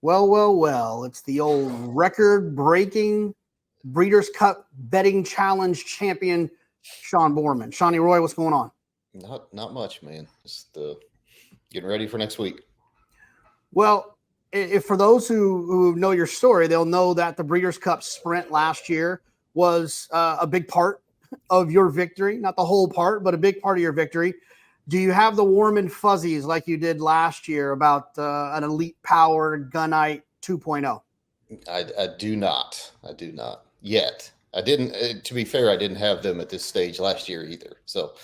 Well, well, well. It's the old record-breaking Breeders' Cup Betting Challenge champion, Sean Boarman. Shawnee Roy, what's going on? Not much, man. Just getting ready for next week. Well, if for those who know your story, they'll know that the Breeders' Cup Sprint last year was a big part of your victory. Not the whole part, but a big part of your victory. Do you have the warm and fuzzies like you did last year about an elite power gunite 2.0? I do not. I do not yet. I didn't. To be fair, I didn't have them at this stage last year either. So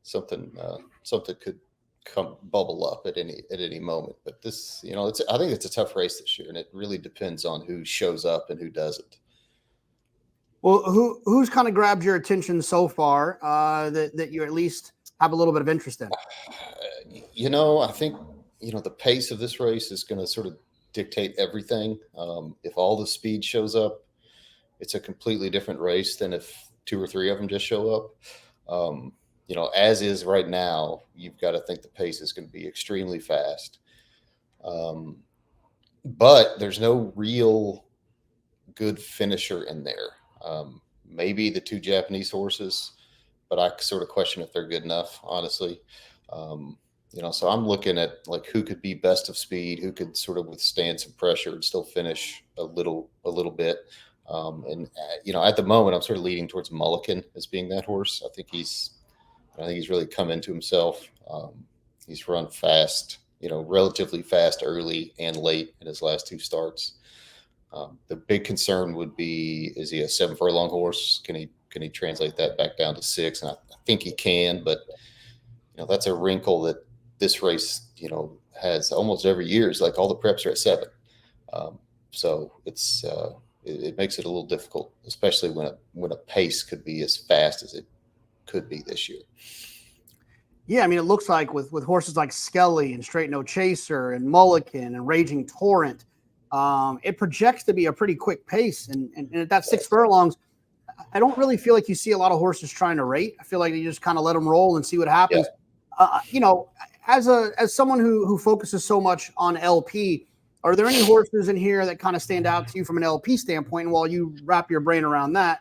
something could come bubble up at any moment. But this, I think it's a tough race this year, and it really depends on who shows up and who doesn't. Well, who's kind of grabbed your attention so far that you at least have a little bit of interest in? I think the pace of this race is going to sort of dictate everything. If all the speed shows up, it's a completely different race than if two or three of them just show up. As is right now, you've got to think the pace is going to be extremely fast. But there's no real good finisher in there. Maybe the two Japanese horses, but I sort of question if they're good enough, honestly. So I'm looking at like who could be best of speed, who could sort of withstand some pressure and still finish a little bit. At the moment, I'm sort of leaning towards Mulligan as being that horse. I think he's really come into himself. He's run fast, relatively fast early and late in his last two starts. The big concern would be, is he a 7 furlong horse? Can he translate that back down to 6? And I think he can, but that's a wrinkle that this race, has almost every year. Is like all the preps are at 7. So it makes it a little difficult, especially when a pace could be as fast as it could be this year. Yeah, I mean, it looks like with horses like Skelly and Straight No Chaser and Mulligan and Raging Torrent, it projects to be a pretty quick pace. And at that 6 furlongs, I don't really feel like you see a lot of horses trying to rate. I feel like you just kind of let them roll and see what happens. Yeah. As someone who focuses so much on LP, are there any horses in here that kind of stand out to you from an LP standpoint? And while you wrap your brain around that,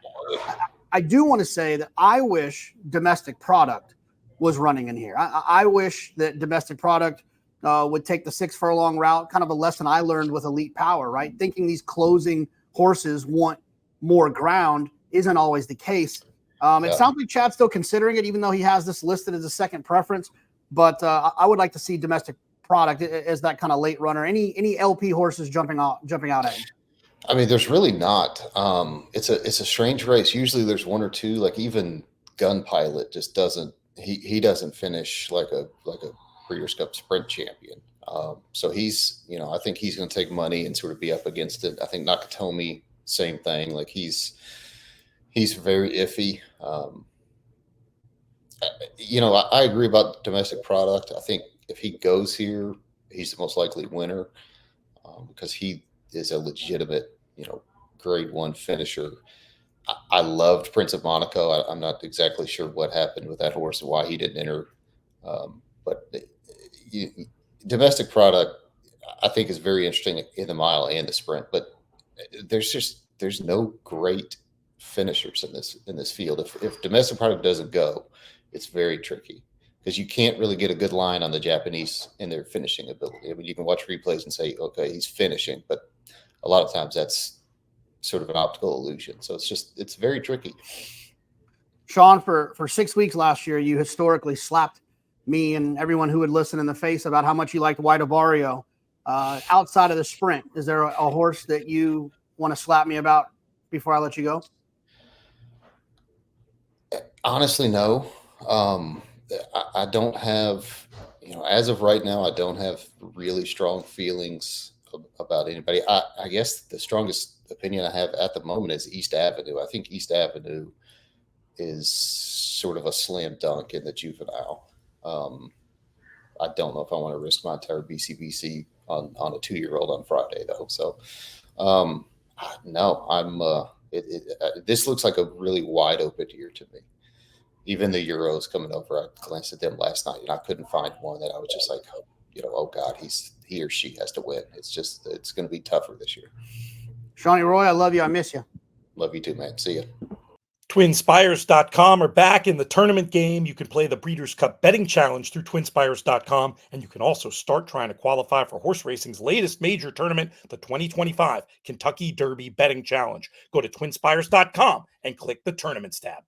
I do want to say that I wish Domestic Product was running in here. I wish that Domestic Product would take the 6 furlong route, kind of a lesson I learned with Elite Power, right? Thinking these closing horses want more ground isn't always the case. It sounds like Chad's still considering it, even though he has this listed as a second preference. But I would like to see Domestic Product as that kind of late runner. Any LP horses jumping out at you? I mean, there's really not. It's a strange race. Usually there's one or two, like even Gun Pilot just doesn't. He doesn't finish like a Breeders' Cup Sprint champion. So he's, I think he's going to take money and sort of be up against it. I think Nakatomi, same thing. Like he's very iffy. I agree about Domestic Product. I think if he goes here, he's the most likely winner because he is a legitimate, grade 1 finisher. I loved Prince of Monaco. I'm not exactly sure what happened with that horse and why he didn't enter. But Domestic Product, I think, is very interesting in the mile and the sprint. But there's no great finishers in this field. If Domestic Product doesn't go, it's very tricky because you can't really get a good line on the Japanese in their finishing ability. I mean, you can watch replays and say, okay, he's finishing, but a lot of times that's sort of an optical illusion. So it's very tricky. Sean, for 6 weeks last year, you historically slapped me and everyone who would listen in the face about how much you liked White Avario. Outside of the sprint, is there a horse that you want to slap me about before I let you go? Honestly, no. I don't have, as of right now, I don't have really strong feelings about anybody. I guess the strongest opinion I have at the moment is East Avenue. I think East Avenue is sort of a slam dunk in the juvenile. I don't know if I want to risk my entire BCBC on a 2-year-old on Friday though. So, no, this looks like a really wide open year to me. Even the Euros coming over, I glanced at them last night and I couldn't find one that I was just like, oh God, he or she has to win. It's going to be tougher this year. Shawnee Roy, I love you. I miss you. Love you too, man. See ya. TwinSpires.com are back in the tournament game. You can play the Breeders' Cup Betting Challenge through TwinSpires.com, and you can also start trying to qualify for horse racing's latest major tournament, the 2025 Kentucky Derby Betting Challenge. Go to TwinSpires.com and click the Tournaments tab.